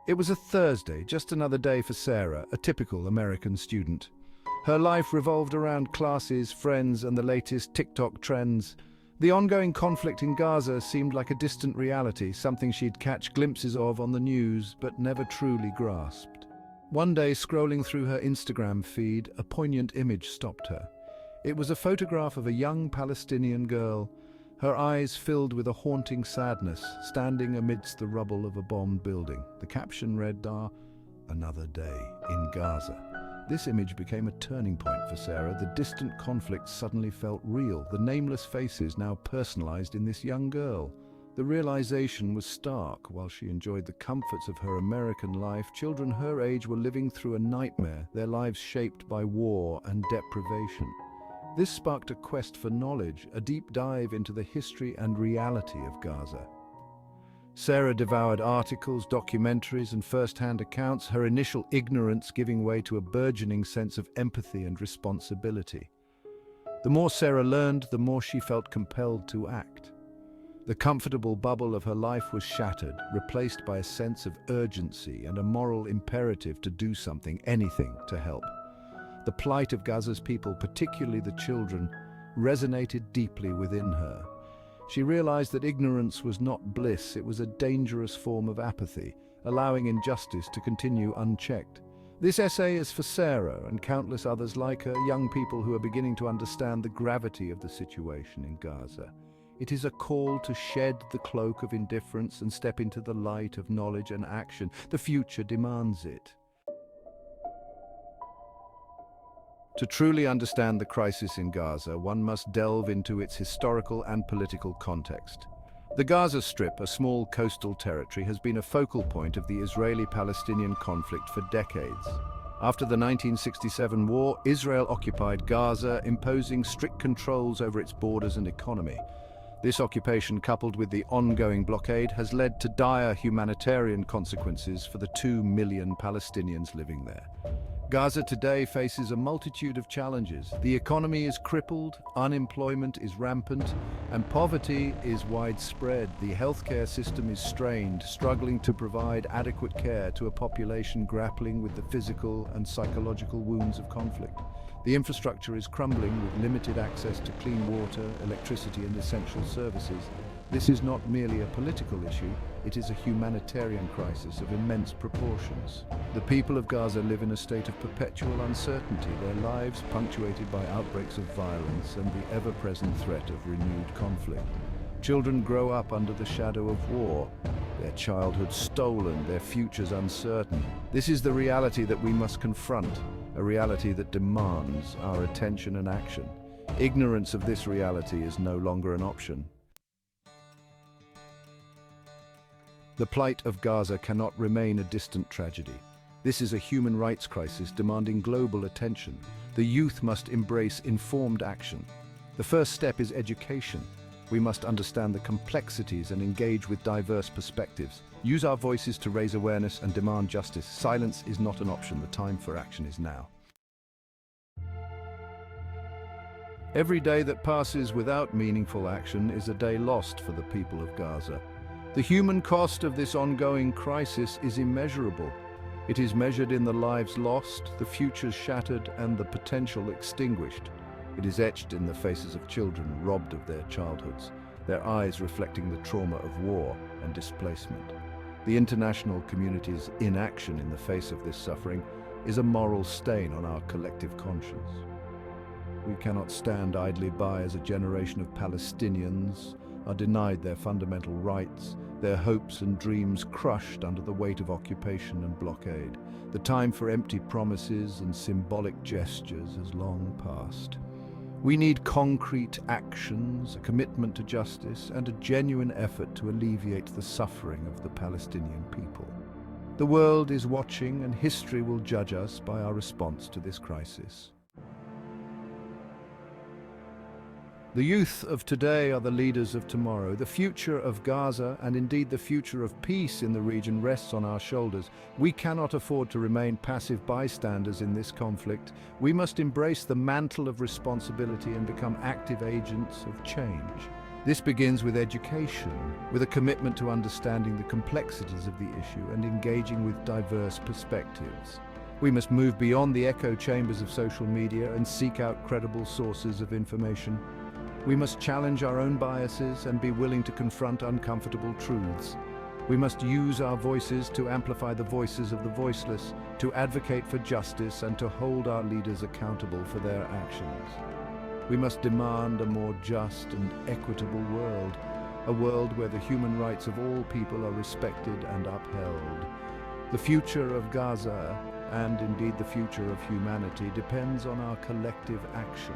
It was a Thursday, just another day for Sarah, a typical American student. Her life revolved around classes, friends, and the latest TikTok trends. The ongoing conflict in Gaza seemed like a distant reality, something she'd catch glimpses of on the news, but never truly grasped. One day, scrolling through her Instagram feed, a poignant image stopped her. It was a photograph of a young Palestinian girl, her eyes filled with a haunting sadness, standing amidst the rubble of a bombed building. The caption read, "Another day in Gaza." This image became a turning point for Sarah. The distant conflict suddenly felt real, the nameless faces now personalized in this young girl. The realization was stark. While she enjoyed the comforts of her American life, children her age were living through a nightmare, their lives shaped by war and deprivation. This sparked a quest for knowledge, a deep dive into the history and reality of Gaza. Sarah devoured articles, documentaries, and first-hand accounts, her initial ignorance giving way to a burgeoning sense of empathy and responsibility. The more Sarah learned, the more she felt compelled to act. The comfortable bubble of her life was shattered, replaced by a sense of urgency and a moral imperative to do something, anything, to help. The plight of Gaza's people, particularly the children, resonated deeply within her. She realized that ignorance was not bliss, it was a dangerous form of apathy, allowing injustice to continue unchecked. This essay is for Sarah and countless others like her, young people who are beginning to understand the gravity of the situation in Gaza. It is a call to shed the cloak of indifference and step into the light of knowledge and action. The future demands it. To truly understand the crisis in Gaza, one must delve into its historical and political context. The Gaza Strip, a small coastal territory, has been a focal point of the Israeli-Palestinian conflict for decades. After the 1967 war, Israel occupied Gaza, imposing strict controls over its borders and economy. This occupation, coupled with the ongoing blockade, has led to dire humanitarian consequences for the 2 million Palestinians living there. Gaza today faces a multitude of challenges. The economy is crippled, unemployment is rampant, and poverty is widespread. The healthcare system is strained, struggling to provide adequate care to a population grappling with the physical and psychological wounds of conflict. The infrastructure is crumbling with limited access to clean water, electricity, and essential services. This is not merely a political issue, it is a humanitarian crisis of immense proportions. The people of Gaza live in a state of perpetual uncertainty, their lives punctuated by outbreaks of violence and the ever-present threat of renewed conflict. Children grow up under the shadow of war, their childhood stolen, their futures uncertain. This is the reality that we must confront, a reality that demands our attention and action. Ignorance of this reality is no longer an option. The plight of Gaza cannot remain a distant tragedy. This is a human rights crisis demanding global attention. The youth must embrace informed action. The first step is education. We must understand the complexities and engage with diverse perspectives. Use our voices to raise awareness and demand justice. Silence is not an option. The time for action is now. Every day that passes without meaningful action is a day lost for the people of Gaza. The human cost of this ongoing crisis is immeasurable. It is measured in the lives lost, the futures shattered, and the potential extinguished. It is etched in the faces of children robbed of their childhoods, their eyes reflecting the trauma of war and displacement. The international community's inaction in the face of this suffering is a moral stain on our collective conscience. We cannot stand idly by as a generation of Palestinians are denied their fundamental rights, their hopes and dreams crushed under the weight of occupation and blockade. The time for empty promises and symbolic gestures has long passed. We need concrete actions, a commitment to justice, and a genuine effort to alleviate the suffering of the Palestinian people. The world is watching, and history will judge us by our response to this crisis. The youth of today are the leaders of tomorrow. The future of Gaza, and indeed the future of peace in the region, rests on our shoulders. We cannot afford to remain passive bystanders in this conflict. We must embrace the mantle of responsibility and become active agents of change. This begins with education, with a commitment to understanding the complexities of the issue and engaging with diverse perspectives. We must move beyond the echo chambers of social media and seek out credible sources of information. We must challenge our own biases and be willing to confront uncomfortable truths. We must use our voices to amplify the voices of the voiceless, to advocate for justice and to hold our leaders accountable for their actions. We must demand a more just and equitable world, a world where the human rights of all people are respected and upheld. The future of Gaza, and indeed the future of humanity, depends on our collective action.